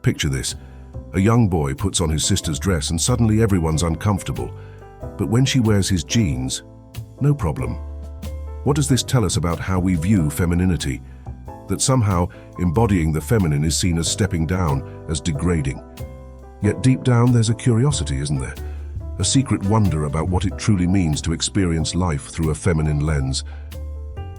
Picture this. A young boy puts on his sister's dress and suddenly everyone's uncomfortable. But when she wears his jeans, no problem. What does this tell us about how we view femininity? That somehow embodying the feminine is seen as stepping down, as degrading. Yet deep down there's a curiosity, isn't there? A secret wonder about what it truly means to experience life through a feminine lens.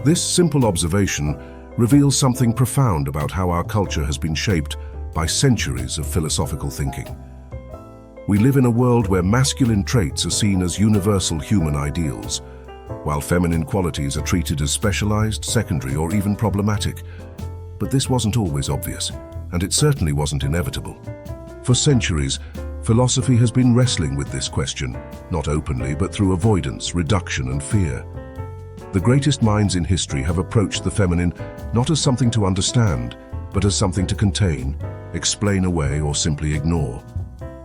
This simple observation reveals something profound about how our culture has been shaped by centuries of philosophical thinking. We live in a world where masculine traits are seen as universal human ideals, while feminine qualities are treated as specialized, secondary, or even problematic. But this wasn't always obvious, and it certainly wasn't inevitable. For centuries, philosophy has been wrestling with this question, not openly, but through avoidance, reduction, and fear. The greatest minds in history have approached the feminine not as something to understand, but as something to contain, explain away, or simply ignore.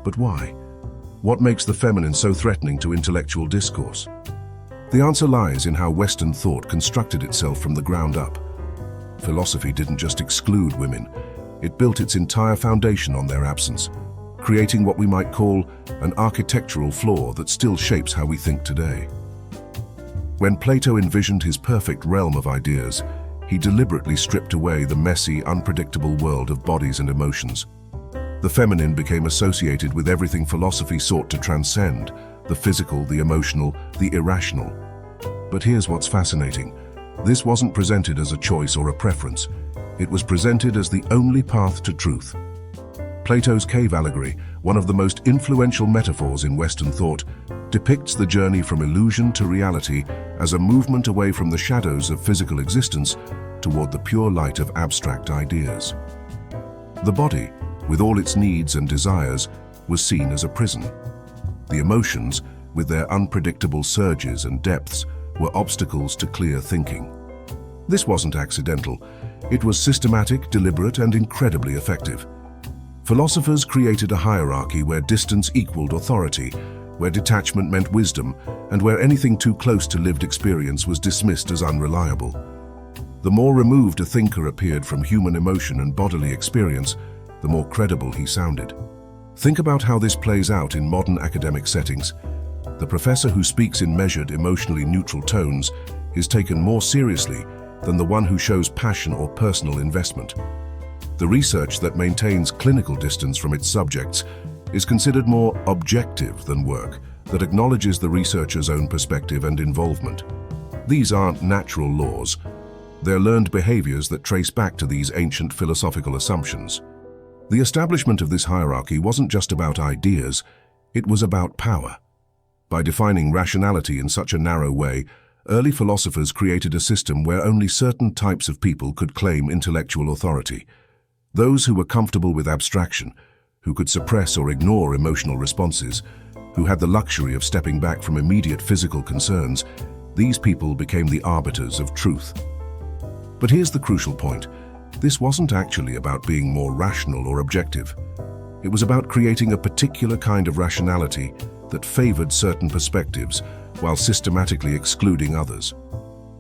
But why? What makes the feminine so threatening to intellectual discourse? The answer lies in how Western thought constructed itself from the ground up. Philosophy didn't just exclude women, it built its entire foundation on their absence, creating what we might call an architectural flaw that still shapes how we think today. When Plato envisioned his perfect realm of ideas, he deliberately stripped away the messy, unpredictable world of bodies and emotions. The feminine became associated with everything philosophy sought to transcend: the physical, the emotional, the irrational. But here's what's fascinating. This wasn't presented as a choice or a preference. It was presented as the only path to truth. Plato's cave allegory, one of the most influential metaphors in Western thought, depicts the journey from illusion to reality as a movement away from the shadows of physical existence toward the pure light of abstract ideas. The body, with all its needs and desires, was seen as a prison. The emotions, with their unpredictable surges and depths, were obstacles to clear thinking. This wasn't accidental. It was systematic, deliberate, and incredibly effective. Philosophers created a hierarchy where distance equaled authority, where detachment meant wisdom, and where anything too close to lived experience was dismissed as unreliable. The more removed a thinker appeared from human emotion and bodily experience, the more credible he sounded. Think about how this plays out in modern academic settings. The professor who speaks in measured, emotionally neutral tones is taken more seriously than the one who shows passion or personal investment. The research that maintains clinical distance from its subjects is considered more objective than work that acknowledges the researcher's own perspective and involvement. These aren't natural laws. They're learned behaviors that trace back to these ancient philosophical assumptions. The establishment of this hierarchy wasn't just about ideas, it was about power. By defining rationality in such a narrow way, early philosophers created a system where only certain types of people could claim intellectual authority. Those who were comfortable with abstraction, who could suppress or ignore emotional responses, who had the luxury of stepping back from immediate physical concerns, these people became the arbiters of truth. But here's the crucial point. This wasn't actually about being more rational or objective. It was about creating a particular kind of rationality that favored certain perspectives while systematically excluding others.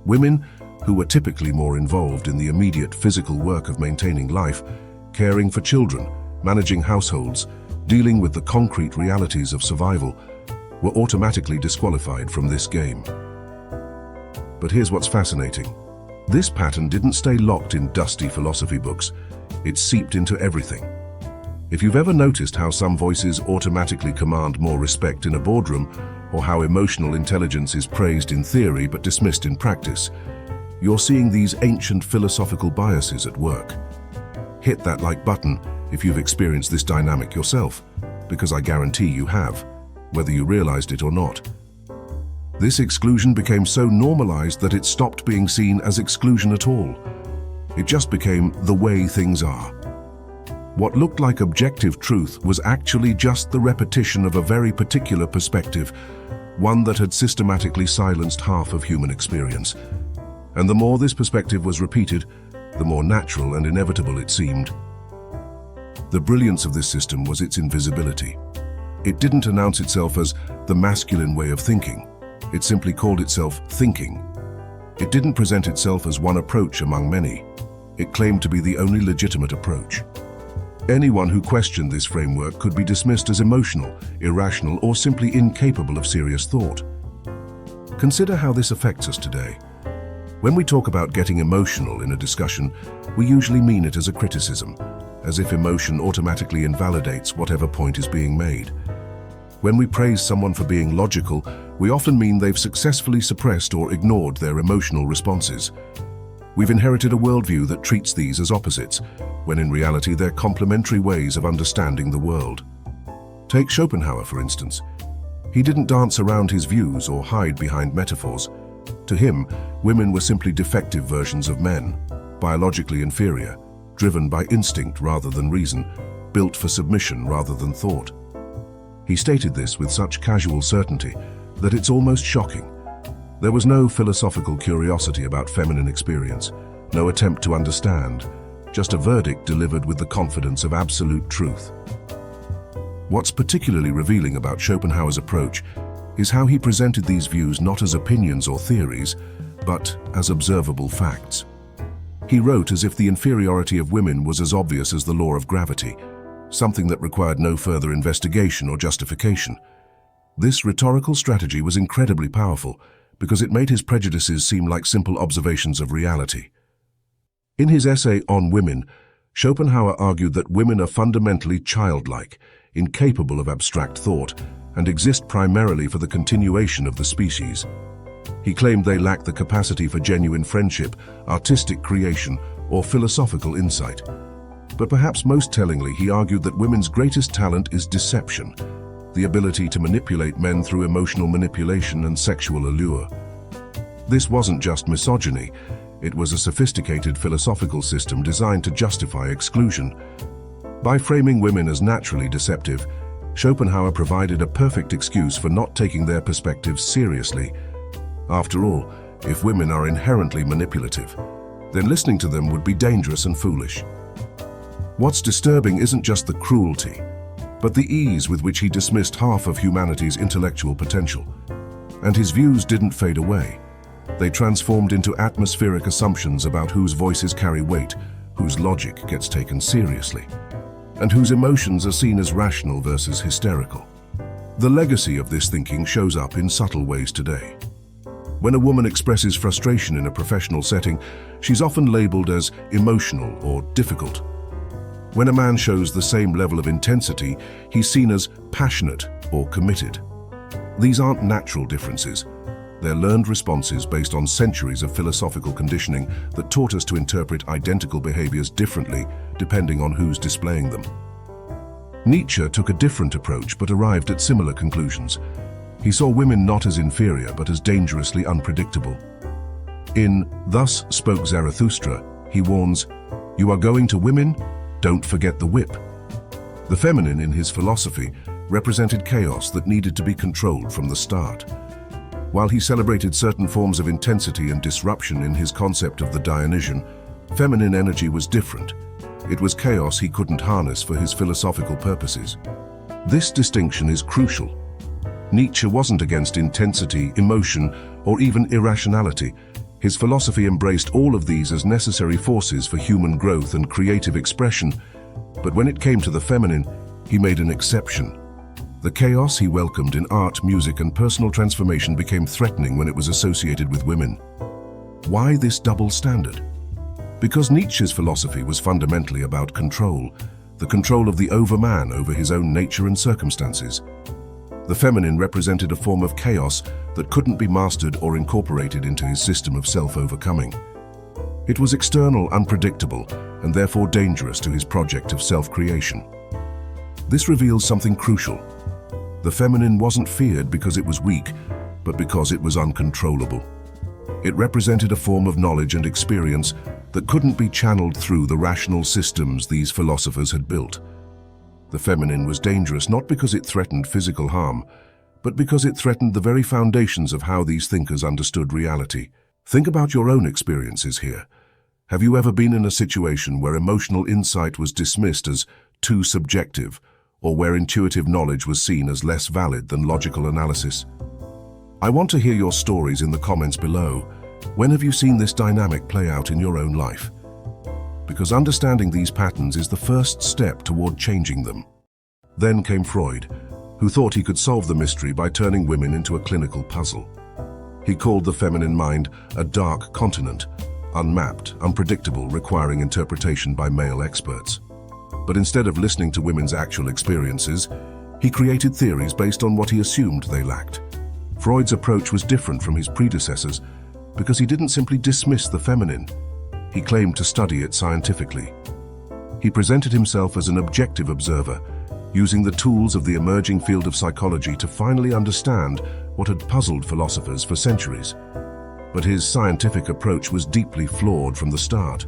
Women, who were typically more involved in the immediate physical work of maintaining life, caring for children, managing households, dealing with the concrete realities of survival, were automatically disqualified from this game. But here's what's fascinating. This pattern didn't stay locked in dusty philosophy books. It seeped into everything. If you've ever noticed how some voices automatically command more respect in a boardroom, or how emotional intelligence is praised in theory but dismissed in practice, you're seeing these ancient philosophical biases at work. Hit that like button if you've experienced this dynamic yourself, because I guarantee you have, whether you realized it or not. This exclusion became so normalized that it stopped being seen as exclusion at all. It just became the way things are. What looked like objective truth was actually just the repetition of a very particular perspective, one that had systematically silenced half of human experience. And the more this perspective was repeated, the more natural and inevitable it seemed. The brilliance of this system was its invisibility. It didn't announce itself as the masculine way of thinking. It simply called itself thinking. It didn't present itself as one approach among many. It claimed to be the only legitimate approach. Anyone who questioned this framework could be dismissed as emotional, irrational, or simply incapable of serious thought. Consider how this affects us today. When we talk about getting emotional in a discussion, we usually mean it as a criticism, as if emotion automatically invalidates whatever point is being made. When we praise someone for being logical, we often mean they've successfully suppressed or ignored their emotional responses. We've inherited a worldview that treats these as opposites, when in reality they're complementary ways of understanding the world. Take Schopenhauer, for instance. He didn't dance around his views or hide behind metaphors. To him, women were simply defective versions of men, biologically inferior, driven by instinct rather than reason, built for submission rather than thought. He stated this with such casual certainty that it's almost shocking. There was no philosophical curiosity about feminine experience, no attempt to understand, just a verdict delivered with the confidence of absolute truth. What's particularly revealing about Schopenhauer's approach is how he presented these views not as opinions or theories, but as observable facts. He wrote as if the inferiority of women was as obvious as the law of gravity, something that required no further investigation or justification. This rhetorical strategy was incredibly powerful because it made his prejudices seem like simple observations of reality. In his essay on women, Schopenhauer argued that women are fundamentally childlike, incapable of abstract thought, and exist primarily for the continuation of the species. He claimed they lack the capacity for genuine friendship, artistic creation, or philosophical insight. But perhaps most tellingly, he argued that women's greatest talent is deception, the ability to manipulate men through emotional manipulation and sexual allure. This wasn't just misogyny, it was a sophisticated philosophical system designed to justify exclusion. By framing women as naturally deceptive, Schopenhauer provided a perfect excuse for not taking their perspectives seriously. After all, if women are inherently manipulative, then listening to them would be dangerous and foolish. What's disturbing isn't just the cruelty, but the ease with which he dismissed half of humanity's intellectual potential. And his views didn't fade away. They transformed into atmospheric assumptions about whose voices carry weight, whose logic gets taken seriously, and whose emotions are seen as rational versus hysterical. The legacy of this thinking shows up in subtle ways today. When a woman expresses frustration in a professional setting, she's often labeled as emotional or difficult. When a man shows the same level of intensity, he's seen as passionate or committed. These aren't natural differences. They're learned responses based on centuries of philosophical conditioning that taught us to interpret identical behaviors differently depending on who's displaying them. Nietzsche took a different approach but arrived at similar conclusions. He saw women not as inferior but as dangerously unpredictable. In Thus Spoke Zarathustra, he warns, "You are going to women? Don't forget the whip." The feminine in his philosophy represented chaos that needed to be controlled from the start. While he celebrated certain forms of intensity and disruption in his concept of the Dionysian, feminine energy was different. It was chaos he couldn't harness for his philosophical purposes. This distinction is crucial. Nietzsche wasn't against intensity, emotion, or even irrationality. His philosophy embraced all of these as necessary forces for human growth and creative expression, but when it came to the feminine, he made an exception. The chaos he welcomed in art, music, and personal transformation became threatening when it was associated with women. Why this double standard? Because Nietzsche's philosophy was fundamentally about control, the control of the overman over his own nature and circumstances. The feminine represented a form of chaos that couldn't be mastered or incorporated into his system of self-overcoming. It was external, unpredictable, and therefore dangerous to his project of self-creation. This reveals something crucial. The feminine wasn't feared because it was weak, but because it was uncontrollable. It represented a form of knowledge and experience that couldn't be channeled through the rational systems these philosophers had built. The feminine was dangerous not because it threatened physical harm, but because it threatened the very foundations of how these thinkers understood reality. Think about your own experiences here. Have you ever been in a situation where emotional insight was dismissed as too subjective, or where intuitive knowledge was seen as less valid than logical analysis? I want to hear your stories in the comments below. When have you seen this dynamic play out in your own life? because understanding these patterns is the first step toward changing them. Then came Freud, who thought he could solve the mystery by turning women into a clinical puzzle. He called the feminine mind a dark continent, unmapped, unpredictable, requiring interpretation by male experts. But instead of listening to women's actual experiences, he created theories based on what he assumed they lacked. Freud's approach was different from his predecessors because he didn't simply dismiss the feminine. He claimed to study it scientifically. He presented himself as an objective observer, using the tools of the emerging field of psychology to finally understand what had puzzled philosophers for centuries. But his scientific approach was deeply flawed from the start.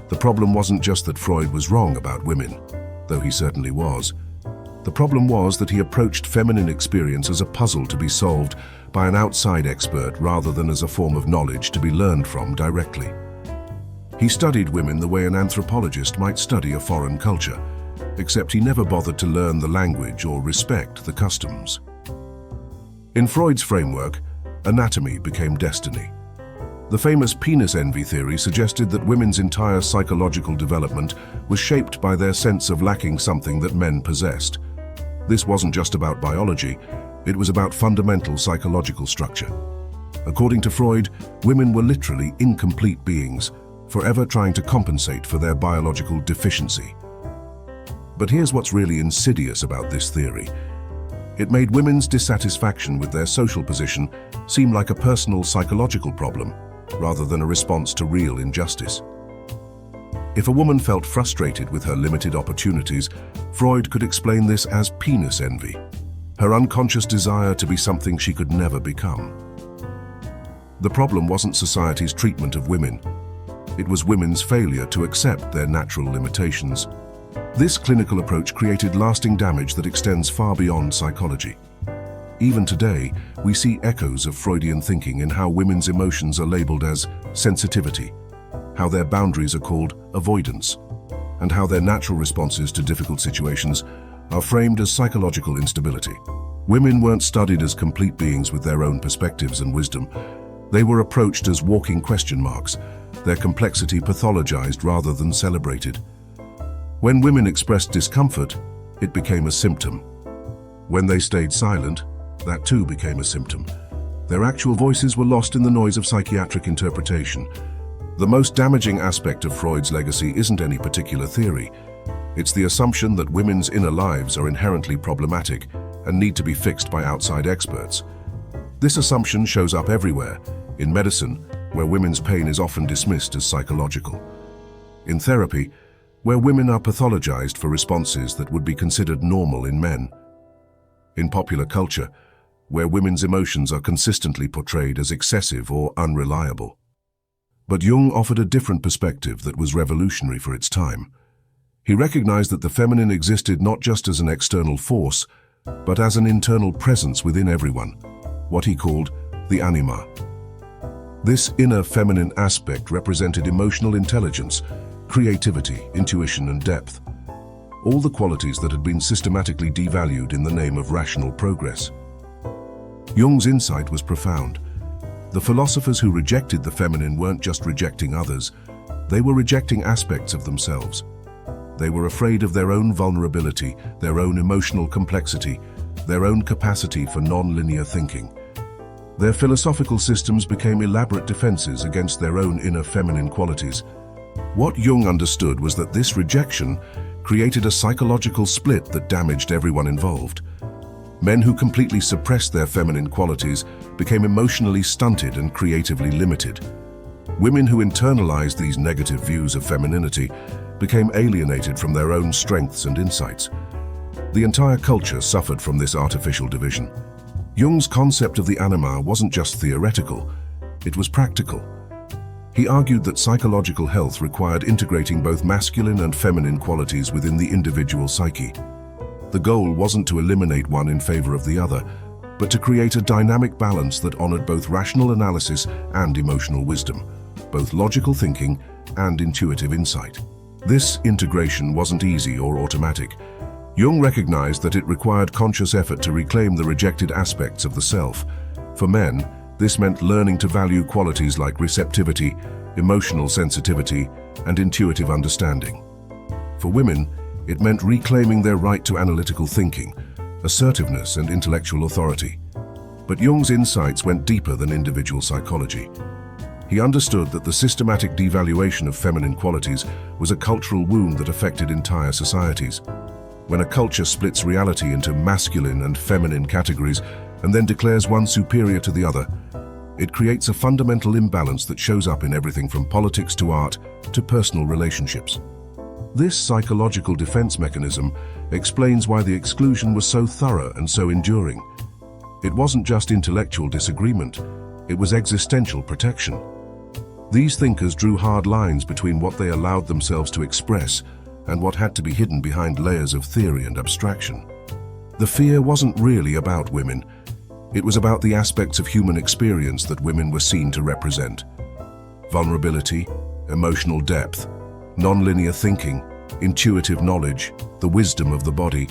The problem wasn't just that Freud was wrong about women, though he certainly was. The problem was that he approached feminine experience as a puzzle to be solved by an outside expert rather than as a form of knowledge to be learned from directly. He studied women the way an anthropologist might study a foreign culture, except he never bothered to learn the language or respect the customs. In Freud's framework, anatomy became destiny. The famous penis envy theory suggested that women's entire psychological development was shaped by their sense of lacking something that men possessed. This wasn't just about biology, it was about fundamental psychological structure. According to Freud, women were literally incomplete beings, forever trying to compensate for their biological deficiency. But here's what's really insidious about this theory. It made women's dissatisfaction with their social position seem like a personal psychological problem, rather than a response to real injustice. If a woman felt frustrated with her limited opportunities, Freud could explain this as penis envy, her unconscious desire to be something she could never become. The problem wasn't society's treatment of women. It was women's failure to accept their natural limitations. This clinical approach created lasting damage that extends far beyond psychology. Even today, we see echoes of Freudian thinking in how women's emotions are labeled as sensitivity, how their boundaries are called avoidance, and how their natural responses to difficult situations are framed as psychological instability. Women weren't studied as complete beings with their own perspectives and wisdom. They were approached as walking question marks, their complexity pathologized rather than celebrated. When women expressed discomfort, it became a symptom. When they stayed silent, that too became a symptom. Their actual voices were lost in the noise of psychiatric interpretation. The most damaging aspect of Freud's legacy isn't any particular theory. It's the assumption that women's inner lives are inherently problematic and need to be fixed by outside experts. This assumption shows up everywhere, in medicine, where women's pain is often dismissed as psychological. In therapy, where women are pathologized for responses that would be considered normal in men. In popular culture, where women's emotions are consistently portrayed as excessive or unreliable. But Jung offered a different perspective that was revolutionary for its time. He recognized that the feminine existed not just as an external force, but as an internal presence within everyone, what he called the Anima. This inner feminine aspect represented emotional intelligence, creativity, intuition, and depth, all the qualities that had been systematically devalued in the name of rational progress. Jung's insight was profound. The philosophers who rejected the feminine weren't just rejecting others, they were rejecting aspects of themselves. They were afraid of their own vulnerability, their own emotional complexity, their own capacity for non-linear thinking. Their philosophical systems became elaborate defenses against their own inner feminine qualities. What Jung understood was that this rejection created a psychological split that damaged everyone involved. Men who completely suppressed their feminine qualities became emotionally stunted and creatively limited. Women who internalized these negative views of femininity became alienated from their own strengths and insights. The entire culture suffered from this artificial division. Jung's concept of the anima wasn't just theoretical, it was practical. He argued that psychological health required integrating both masculine and feminine qualities within the individual psyche. The goal wasn't to eliminate one in favor of the other, but to create a dynamic balance that honored both rational analysis and emotional wisdom, both logical thinking and intuitive insight. This integration wasn't easy or automatic. Jung recognized that it required conscious effort to reclaim the rejected aspects of the self. For men, this meant learning to value qualities like receptivity, emotional sensitivity, and intuitive understanding. For women, it meant reclaiming their right to analytical thinking, assertiveness, and intellectual authority. But Jung's insights went deeper than individual psychology. He understood that the systematic devaluation of feminine qualities was a cultural wound that affected entire societies. When a culture splits reality into masculine and feminine categories and then declares one superior to the other, it creates a fundamental imbalance that shows up in everything from politics to art to personal relationships. This psychological defense mechanism explains why the exclusion was so thorough and so enduring. It wasn't just intellectual disagreement, it was existential protection. These thinkers drew hard lines between what they allowed themselves to express and what had to be hidden behind layers of theory and abstraction. The fear wasn't really about women. It was about the aspects of human experience that women were seen to represent. Vulnerability, emotional depth, non-linear thinking, intuitive knowledge, the wisdom of the body.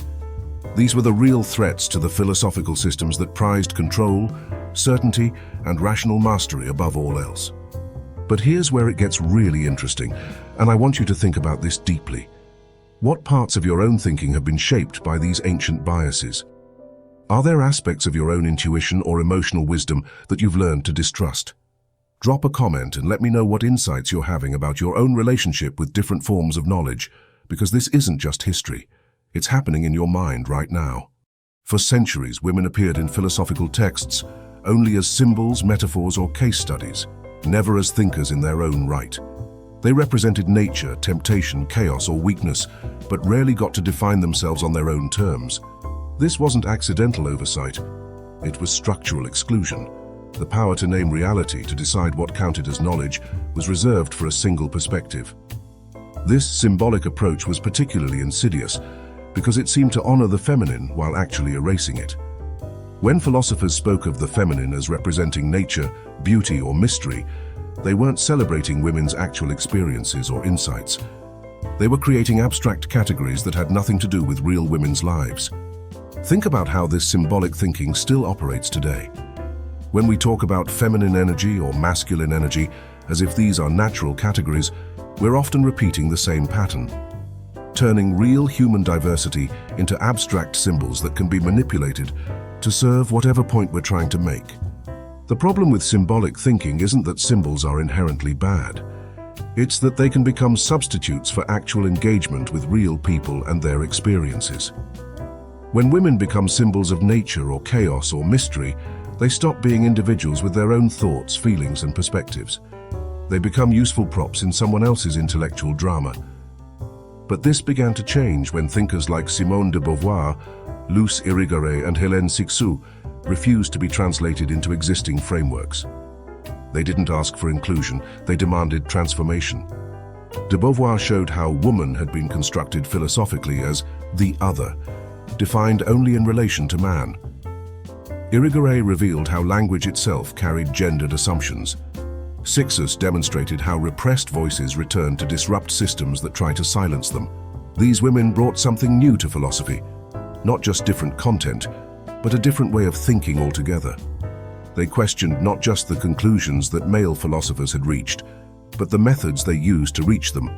These were the real threats to the philosophical systems that prized control, certainty, and rational mastery above all else. But here's where it gets really interesting, and I want you to think about this deeply. What parts of your own thinking have been shaped by these ancient biases? Are there aspects of your own intuition or emotional wisdom that you've learned to distrust? Drop a comment and let me know what insights you're having about your own relationship with different forms of knowledge, because this isn't just history. It's happening in your mind right now. For centuries, women appeared in philosophical texts only as symbols, metaphors, or case studies, never as thinkers in their own right. They represented nature, temptation, chaos, or weakness, but rarely got to define themselves on their own terms. This wasn't accidental oversight. It was structural exclusion. The power to name reality, to decide what counted as knowledge, was reserved for a single perspective. This symbolic approach was particularly insidious because it seemed to honor the feminine while actually erasing it. When philosophers spoke of the feminine as representing nature, beauty, or mystery, they weren't celebrating women's actual experiences or insights. They were creating abstract categories that had nothing to do with real women's lives. Think about how this symbolic thinking still operates today. When we talk about feminine energy or masculine energy as if these are natural categories, we're often repeating the same pattern, turning real human diversity into abstract symbols that can be manipulated to serve whatever point we're trying to make. The problem with symbolic thinking isn't that symbols are inherently bad. It's that they can become substitutes for actual engagement with real people and their experiences. When women become symbols of nature or chaos or mystery, they stop being individuals with their own thoughts, feelings, and perspectives. They become useful props in someone else's intellectual drama. But this began to change when thinkers like Simone de Beauvoir, Luce Irigaray, and Hélène Cixous refused to be translated into existing frameworks. They didn't ask for inclusion, they demanded transformation. De Beauvoir showed how woman had been constructed philosophically as the other, defined only in relation to man. Irigaray revealed how language itself carried gendered assumptions. Cixous demonstrated how repressed voices return to disrupt systems that try to silence them. These women brought something new to philosophy, not just different content, but a different way of thinking altogether. They questioned not just the conclusions that male philosophers had reached, but the methods they used to reach them.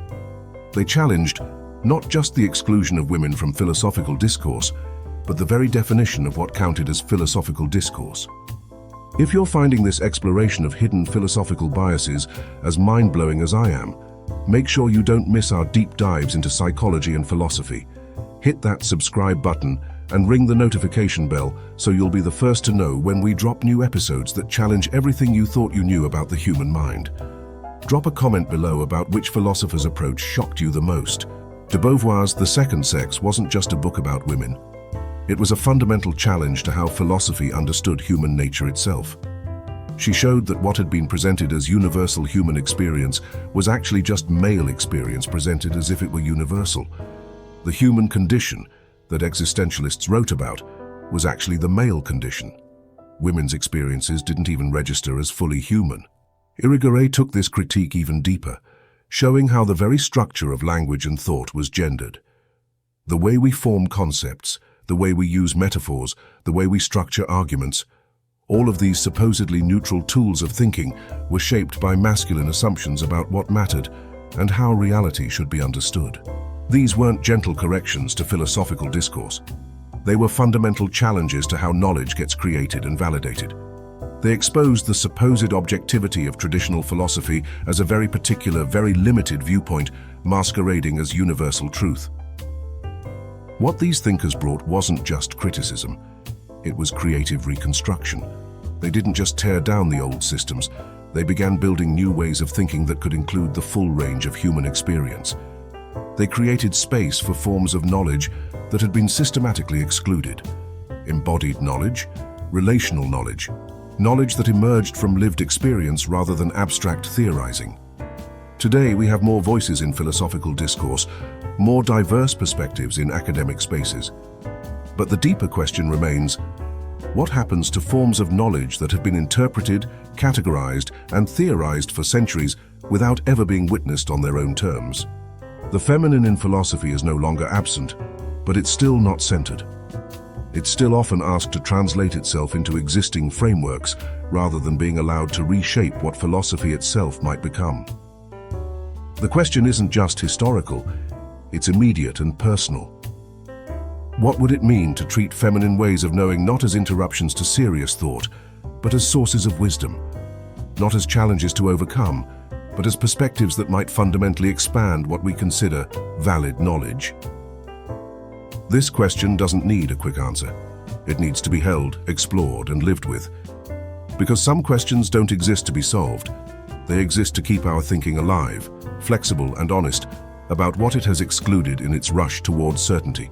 They challenged not just the exclusion of women from philosophical discourse, but the very definition of what counted as philosophical discourse. If you're finding this exploration of hidden philosophical biases as mind-blowing as I am, make sure you don't miss our deep dives into psychology and philosophy. Hit that subscribe button and ring the notification bell so you'll be the first to know when we drop new episodes that challenge everything you thought you knew about the human mind. Drop a comment below about which philosopher's approach shocked you the most. De Beauvoir's The Second Sex wasn't just a book about women. It was a fundamental challenge to how philosophy understood human nature itself. She showed that what had been presented as universal human experience was actually just male experience presented as if it were universal. The human condition that existentialists wrote about was actually the male condition. Women's experiences didn't even register as fully human. Irigaray took this critique even deeper, showing how the very structure of language and thought was gendered. The way we form concepts, the way we use metaphors, the way we structure arguments, all of these supposedly neutral tools of thinking were shaped by masculine assumptions about what mattered and how reality should be understood. These weren't gentle corrections to philosophical discourse. They were fundamental challenges to how knowledge gets created and validated. They exposed the supposed objectivity of traditional philosophy as a very particular, very limited viewpoint, masquerading as universal truth. What these thinkers brought wasn't just criticism. It was creative reconstruction. They didn't just tear down the old systems. They began building new ways of thinking that could include the full range of human experience. They created space for forms of knowledge that had been systematically excluded. Embodied knowledge, relational knowledge, knowledge that emerged from lived experience rather than abstract theorizing. Today, we have more voices in philosophical discourse, more diverse perspectives in academic spaces. But the deeper question remains, what happens to forms of knowledge that have been interpreted, categorized, and theorized for centuries without ever being witnessed on their own terms? The feminine in philosophy is no longer absent, but it's still not centered. It's still often asked to translate itself into existing frameworks rather than being allowed to reshape what philosophy itself might become. The question isn't just historical, it's immediate and personal. What would it mean to treat feminine ways of knowing not as interruptions to serious thought, but as sources of wisdom? Not as challenges to overcome, but as perspectives that might fundamentally expand what we consider valid knowledge? This question doesn't need a quick answer. It needs to be held, explored, and lived with. Because some questions don't exist to be solved. They exist to keep our thinking alive, flexible and honest about what it has excluded in its rush towards certainty.